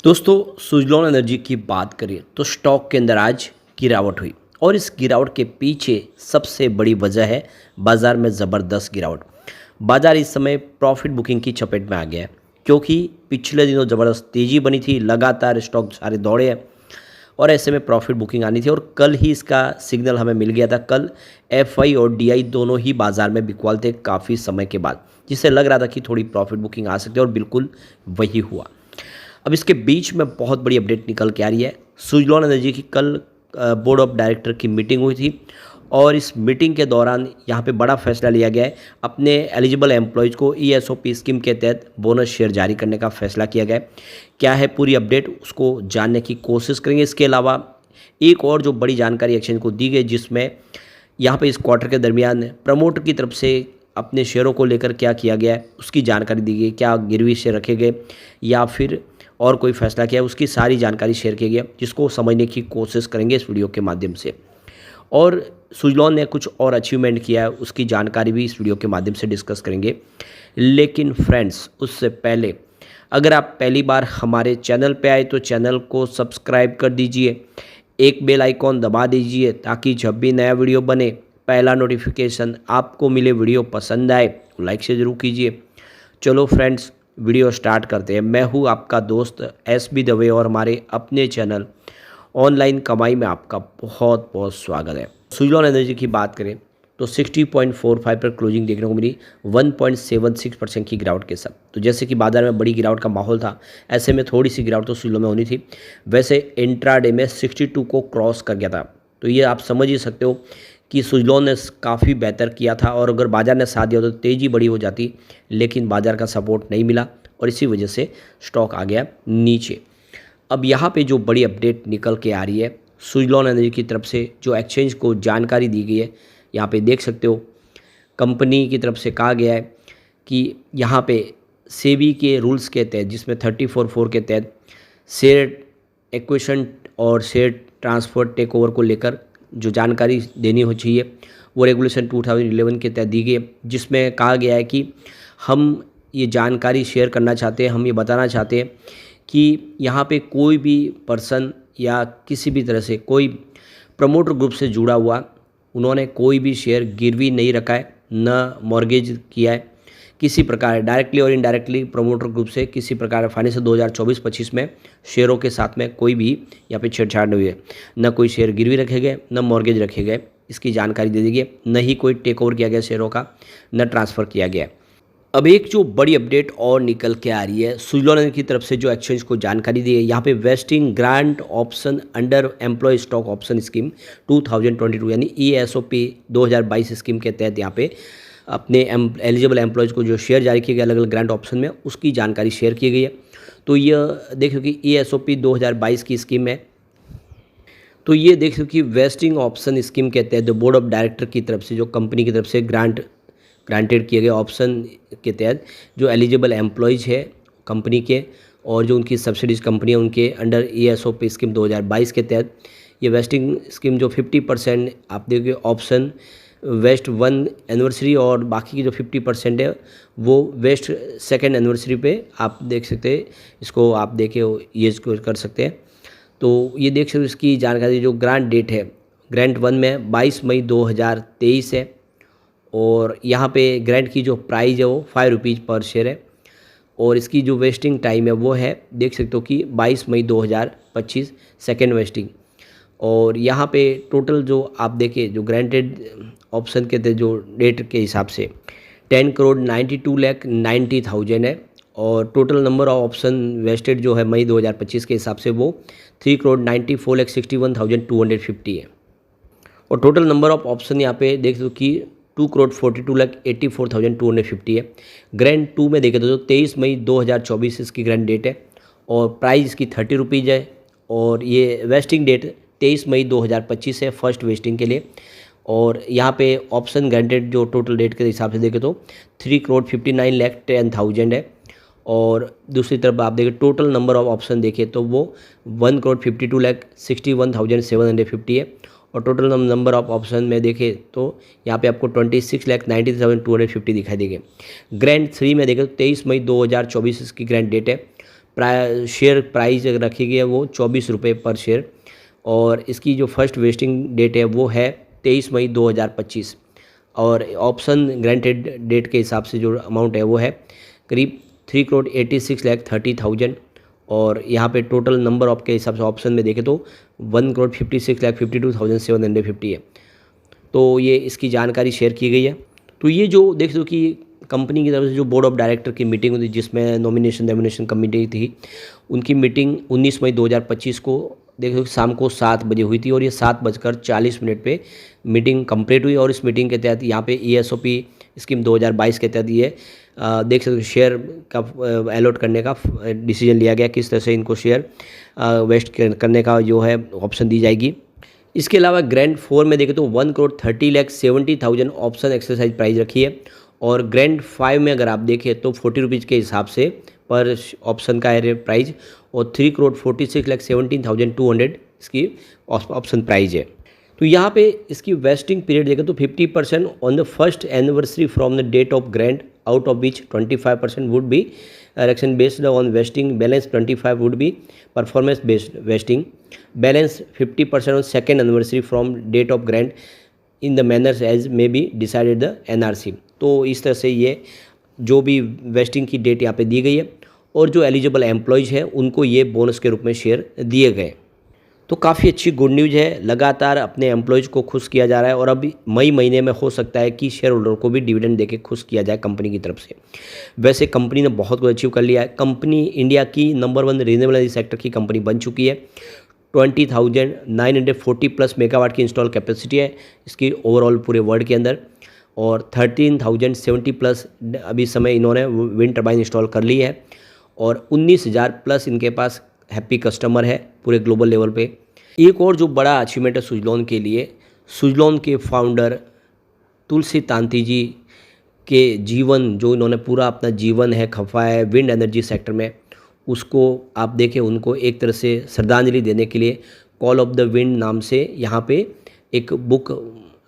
दोस्तों सुजलॉन एनर्जी की बात करें तो स्टॉक के अंदर आज गिरावट हुई और इस गिरावट के पीछे सबसे बड़ी वजह है बाज़ार में ज़बरदस्त गिरावट। बाज़ार इस समय प्रॉफिट बुकिंग की चपेट में आ गया है क्योंकि पिछले दिनों ज़बरदस्त तेज़ी बनी थी, लगातार स्टॉक सारे दौड़े हैं और ऐसे में प्रॉफिट बुकिंग आनी थी और कल ही इसका सिग्नल हमें मिल गया था। कल एफआई और डीआई दोनों ही बाज़ार में बिकवाल थे काफ़ी समय के बाद, जिससे लग रहा था कि थोड़ी प्रॉफिट बुकिंग आ सकती है और बिल्कुल वही हुआ। अब इसके बीच में बहुत बड़ी अपडेट निकल के आ रही है। सुजलॉन एनर्जी की कल बोर्ड ऑफ डायरेक्टर की मीटिंग हुई थी और इस मीटिंग के दौरान यहाँ पे बड़ा फैसला लिया गया है। अपने एलिजिबल एम्प्लॉयज़ को ईएसओपी स्कीम के तहत बोनस शेयर जारी करने का फैसला किया गया है। क्या है पूरी अपडेट, उसको जानने की कोशिश करेंगे। इसके अलावा एक और जो बड़ी जानकारी एक्सचेंज को दी गई, जिसमें यहाँ पे इस क्वार्टर के दरमियान प्रमोटर की तरफ से अपने शेयरों को लेकर क्या किया गया है उसकी जानकारी दी गई। क्या गिरवी शेयर रखे गए या फिर और कोई फैसला किया है, उसकी सारी जानकारी शेयर की गई है, जिसको समझने की कोशिश करेंगे इस वीडियो के माध्यम से। और सुजलॉन ने कुछ और अचीवमेंट किया है, उसकी जानकारी भी इस वीडियो के माध्यम से डिस्कस करेंगे। लेकिन फ्रेंड्स, उससे पहले अगर आप पहली बार हमारे चैनल पे आए तो चैनल को सब्सक्राइब कर दीजिए, एक बेल आइकॉन दबा दीजिए ताकि जब भी नया वीडियो बने पहला नोटिफिकेशन आपको मिले। वीडियो पसंद आए तो लाइक से ज़रूर कीजिए। चलो फ्रेंड्स, वीडियो स्टार्ट करते हैं। मैं हूँ आपका दोस्त एसबी दवे और हमारे अपने चैनल ऑनलाइन कमाई में आपका बहुत बहुत स्वागत है। सुजलॉन एनर्जी की बात करें तो 60.45 पर क्लोजिंग देखने को मिली 1.76% की गिरावट के साथ। तो जैसे कि बाजार में बड़ी गिरावट का माहौल था, ऐसे में थोड़ी सी गिरावट तो सुजलॉन में होनी थी। वैसे इंट्राडे में 62 को क्रॉस कर गया था, तो ये आप समझ ही सकते हो कि सुजलॉन ने काफ़ी बेहतर किया था और अगर बाज़ार ने साथ दिया तो तेज़ी बड़ी हो जाती, लेकिन बाज़ार का सपोर्ट नहीं मिला और इसी वजह से स्टॉक आ गया नीचे। अब यहाँ पे जो बड़ी अपडेट निकल के आ रही है सुजलॉन एनर्जी की तरफ से, जो एक्सचेंज को जानकारी दी गई है, यहाँ पे देख सकते हो। कंपनी की तरफ से कहा गया है कि यहाँ पे सेबी के रूल्स के तहत, जिसमें 34(4) के तहत शेयर एक्विजिशन और शेयर ट्रांसफ़र टेक ओवर को लेकर जो जानकारी देनी हो चाहिए वो रेगुलेशन 2011 के तहत दी गई, जिसमें कहा गया है कि हम ये जानकारी शेयर करना चाहते हैं, हम ये बताना चाहते हैं कि यहाँ पे कोई भी पर्सन या किसी भी तरह से कोई प्रमोटर ग्रुप से जुड़ा हुआ, उन्होंने कोई भी शेयर गिरवी नहीं रखा है, न मॉर्गेज किया है किसी प्रकार, डायरेक्टली और इनडायरेक्टली प्रमोटर ग्रुप से किसी प्रकार फाइनेंशियल 2024-25 में शेयरों के साथ में कोई भी यहाँ पे छेड़छाड़ नहीं हुई है। न कोई शेयर गिरवी रखे गए, न मॉर्गेज रखे गए, इसकी जानकारी दे दी गई। न ही कोई टेक ओवर किया गया शेयरों का, न ट्रांसफ़र किया गया। अब एक जो बड़ी अपडेट और निकल के आ रही है सुजलॉन की तरफ से, जो एक्सचेंज को जानकारी दी है, यहाँ पे vesting grant option under employee stock option scheme 2022 यानी ESOP 2022 स्कीम के तहत यहाँ पे अपने एलिजिबल एम्प्लॉयज़ को जो शेयर जारी किए गए अलग अलग ग्रांट ऑप्शन में, उसकी जानकारी शेयर की गई है। तो यह देखो कि ESOP 2022 की स्कीम है। तो ये देखो कि वेस्टिंग ऑप्शन स्कीम के तहत जो बोर्ड ऑफ डायरेक्टर की तरफ से, जो कंपनी की तरफ से ग्रांटेड किए गए ऑप्शन के तहत जो एलिजिबल एम्प्लॉयज़ है कंपनी के और जो उनकी सब्सिडीज कंपनी है, उनके अंडर ESOP स्कीम 2022 के तहत ये वेस्टिंग स्कीम जो 50% आप देखिए ऑप्शन वेस्ट 1 एनिवर्सरी और बाकी की जो 50% है वो वेस्ट 2nd एनिवर्सरी पे आप देख सकते हैं। इसको आप देखे ये इसको कर सकते हैं। तो ये देख सकते हो इसकी जानकारी। जो ग्रांट डेट है ग्रांट 1 में 22 मई 2023 है और यहाँ पे ग्रांट की जो प्राइस है वो 5 रुपीज़ पर शेयर है और इसकी जो वेस्टिंग टाइम है वो है, देख सकते हो कि 22 मई 2025 2nd वेस्टिंग। और यहाँ पे टोटल जो आप देखें जो ग्रांटेड ऑप्शन के थे जो डेट के हिसाब से 10,92,90,000 है और total number of option vested जो है मई 2025 के हिसाब से वो 3,94,61,250 है। और टोटल नंबर ऑफ ऑप्शन यहाँ पे देख दो कि 2,42,84,250 है। ग्रैंड 2 में देखें तो 23 मई 2024 इसकी ग्रैंड डेट है और प्राइस इसकी 30 रुपीज़ है और ये वेस्टिंग डेट 23 मई 2025 है फर्स्ट वेस्टिंग के लिए। और यहाँ पे ऑप्शन ग्रांटेड जो टोटल डेट के हिसाब से देखें तो 3,59,10,000 है और दूसरी तरफ आप देखें टोटल नंबर ऑफ ऑप्शन देखें तो वो 1,52,61,750 है और टोटल नंबर ऑफ ऑप्शन में देखें तो यहाँ पे आपको 26,90,250 दिखाई देंगे। ग्रैंड 3 में देखें तो 23 मई 2024 इसकी ग्रैंड डेट है। शेयर प्राइस अगर रखी गई है वो 24 रुपये पर शेयर, और इसकी जो फर्स्ट वेस्टिंग डेट है वो है 23 मई 2025, और ऑप्शन ग्रांटेड डेट के हिसाब से जो अमाउंट है वो है करीब 3,86,30,000, और यहाँ पे टोटल नंबर ऑफ के हिसाब से ऑप्शन में देखें तो 1,56,52,750 है। तो ये इसकी जानकारी शेयर की गई है। तो ये जो देख दो कि कंपनी की तरफ से जो बोर्ड ऑफ डायरेक्टर की मीटिंग हुई जिसमें नॉमिनेशन कमेटी थी, उनकी मीटिंग 19 मई 2025 को देखो शाम को 7 बजे हुई थी, और ये 7:40 पे मीटिंग कंप्लीट हुई। और इस मीटिंग के तहत यहाँ पे ESOP स्कीम 2022 के तहत ये देख सकते हो शेयर का अलॉट करने का डिसीजन लिया गया, किस तरह से इनको शेयर वेस्ट करने का जो है ऑप्शन दी जाएगी। इसके अलावा ग्रैंड 4 में देखें तो 1,30,70,000 ऑप्शन एक्सरसाइज प्राइस रखी है, और ग्रैंड 5 में अगर आप देखें तो 40 रुपीज़ के हिसाब से पर ऑप्शन का है प्राइस, और 3,46,17,200 इसकी ऑप्शन प्राइस है। तो यहाँ पे इसकी वेस्टिंग पीरियड देखें तो 50% on the first anniversary from the date of grant, out of which 25% would be election based on vesting, balance 25 would be performance based vesting, balance 50% on second anniversary from date of grant in the manners as may be decided the NRC। तो इस तरह से ये जो भी wasting की date यहाँ पे दी गई है, और जो एलिजिबल एम्प्लॉयज़ हैं उनको ये बोनस के रूप में शेयर दिए गए। तो काफ़ी अच्छी गुड न्यूज़ है, लगातार अपने एम्प्लॉयज़ को खुश किया जा रहा है, और अभी मई महीने में हो सकता है कि शेयर होल्डर को भी डिविडेंड देके खुश किया जाए कंपनी की तरफ से। वैसे कंपनी ने बहुत कुछ अचीव कर लिया है। कंपनी इंडिया की नंबर 1 रिन्यूएबल एनर्जी सेक्टर की कंपनी बन चुकी है। 20,940 प्लस मेगावाट की इंस्टॉल कैपेसिटी है इसकी ओवरऑल पूरे वर्ल्ड के अंदर, और 13,070 प्लस अभी समय इन्होंने विंड टर्बाइन इंस्टॉल कर ली है, और 19,000 प्लस इनके पास हैप्पी कस्टमर है पूरे ग्लोबल लेवल पे। एक और जो बड़ा अचीवमेंट है सुजलॉन के लिए, सुजलॉन के फाउंडर तुलसी तांती जी के जीवन, जो इन्होंने पूरा अपना जीवन है खपा है विंड एनर्जी सेक्टर में, उसको आप देखें, उनको एक तरह से श्रद्धांजलि देने के लिए कॉल ऑफ द विंड नाम से यहाँ पे एक बुक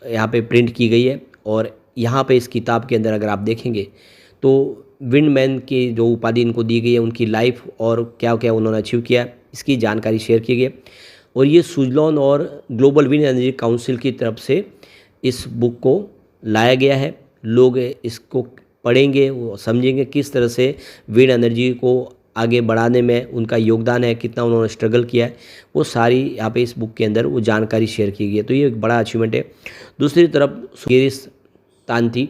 यहाँ पे प्रिंट की गई है, और यहाँ पे इस किताब के अंदर अगर आप देखेंगे तो विंडमैन की जो उपाधि इनको दी गई है, उनकी लाइफ और क्या क्या उन्होंने अचीव किया, इसकी जानकारी शेयर की गई है। और ये सुजलॉन और ग्लोबल विंड एनर्जी काउंसिल की तरफ से इस बुक को लाया गया है। लोग इसको पढ़ेंगे, वो समझेंगे किस तरह से विंड एनर्जी को आगे बढ़ाने में उनका योगदान है, कितना उन्होंने स्ट्रगल किया है, वो सारी यहाँ पे इस बुक के अंदर वो जानकारी शेयर की गई है। तो ये एक बड़ा अचीवमेंट है। दूसरी तरफ सुगिरिस तांती,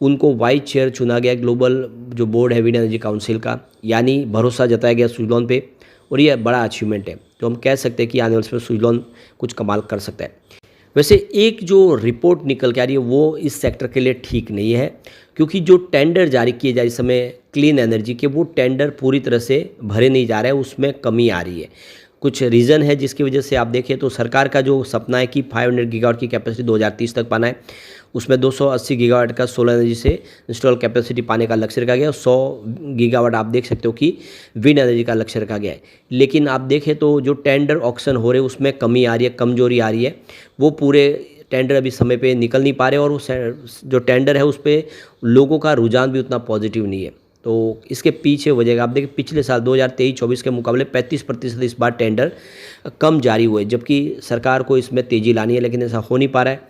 उनको वाइस चेयर चुना गया ग्लोबल जो बोर्ड है विंड एनर्जी काउंसिल का, यानी भरोसा जताया गया सुजलॉन पे, और ये बड़ा अचीवमेंट है। तो हम कह सकते हैं कि आने वाले समय सुजलॉन कुछ कमाल कर सकता है। वैसे एक जो रिपोर्ट निकल के आ रही है वो इस सेक्टर के लिए ठीक नहीं है, क्योंकि जो टेंडर जारी किए जा रहे इस समय क्लीन एनर्जी के, वो टेंडर पूरी तरह से भरे नहीं जा रहे हैं, उसमें कमी आ रही है। कुछ रीज़न है जिसकी वजह से आप देखें तो सरकार का जो सपना है कि 500 गीगावाट की कैपेसिटी 2030 तक पाना है, उसमें 280 गीगावाट का सोलर एनर्जी से इंस्टॉल कैपेसिटी पाने का लक्ष्य रखा गया, और 100 गीगावाट आप देख सकते हो कि विंड एनर्जी का लक्ष्य रखा गया है। लेकिन आप देखें तो जो टेंडर ऑक्शन हो रहे हैं उसमें कमी आ रही है, कमजोरी आ रही है, वो पूरे टेंडर अभी समय पे निकल नहीं पा रहे, और उस जो टेंडर है उस पर लोगों का रुझान भी उतना पॉजिटिव नहीं है। तो इसके पीछे वजह आप देखिए पिछले साल 2023-24 के मुकाबले 35% इस बार टेंडर कम जारी हुए, जबकि सरकार को इसमें तेज़ी लानी है, लेकिन ऐसा हो नहीं पा रहा है।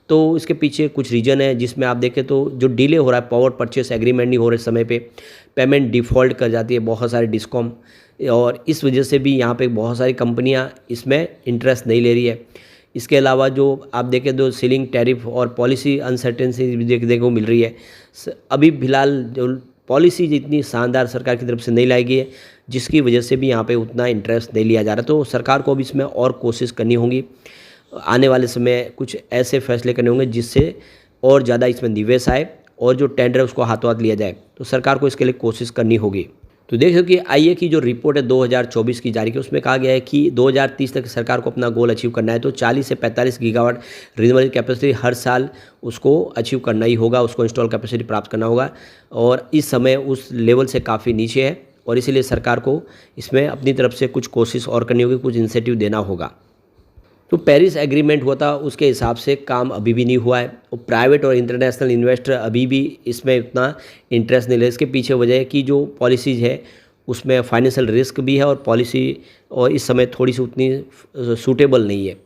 तो इसके पीछे कुछ रीज़न है, जिसमें आप देखें तो जो डिले हो रहा है, पावर परचेस एग्रीमेंट नहीं हो रहे समय पे, पेमेंट डिफ़ॉल्ट कर जाती है बहुत सारे डिस्कॉम, और इस वजह से भी यहाँ पे बहुत सारी कंपनियाँ इसमें इंटरेस्ट नहीं ले रही है। इसके अलावा जो आप देखें तो सीलिंग टैरिफ और पॉलिसी अनसर्टेनिटी भी देखने को मिल रही है। अभी फिलहाल जो पॉलिसी जितनी शानदार सरकार की तरफ से नहीं लाई गई है, जिसकी वजह से भी यहाँ पे उतना इंटरेस्ट नहीं लिया जा रहा। तो सरकार को भी इसमें और कोशिश करनी होगी, आने वाले समय कुछ ऐसे फैसले करने होंगे जिससे और ज़्यादा इसमें निवेश आए, और जो टेंडर है उसको हाथों हाथ लिया जाए। तो सरकार को इसके लिए कोशिश करनी होगी। तो देख सकते कि आईए की जो रिपोर्ट है 2024 की जारी की, उसमें कहा गया है कि 2030 तक सरकार को अपना गोल अचीव करना है, तो 40 से 45 गीगावाट रिन्यूएबल कैपेसिटी हर साल उसको अचीव करना ही होगा, उसको इंस्टॉल कैपेसिटी प्राप्त करना होगा, और इस समय उस लेवल से काफ़ी नीचे है, और इसीलिए सरकार को इसमें अपनी तरफ से कुछ कोशिश और करनी होगी, कुछ इंसेंटिव देना होगा। तो पेरिस एग्रीमेंट हुआ था, उसके हिसाब से काम अभी भी नहीं हुआ है, और प्राइवेट और इंटरनेशनल इन्वेस्टर अभी भी इसमें उतना इंटरेस्ट नहीं ले। इसके पीछे वजह है कि जो पॉलिसीज़ है उसमें फाइनेंशियल रिस्क भी है और पॉलिसी और इस समय थोड़ी सी उतनी सूटेबल नहीं है,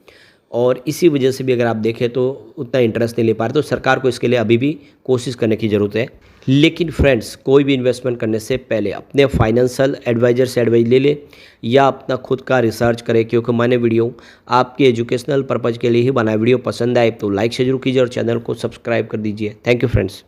और इसी वजह से भी अगर आप देखें तो उतना इंटरेस्ट नहीं ले पा रहे। तो सरकार को इसके लिए अभी भी कोशिश करने की ज़रूरत है। लेकिन फ्रेंड्स, कोई भी इन्वेस्टमेंट करने से पहले अपने फाइनेंशियल एडवाइज़र से एडवाइस ले ले या अपना खुद का रिसर्च करें, क्योंकि मैंने वीडियो आपके एजुकेशनल पर्पज़ के लिए ही बनाया। वीडियो पसंद आए तो लाइक से जरूर कीजिए और चैनल को सब्सक्राइब कर दीजिए। Thank you friends.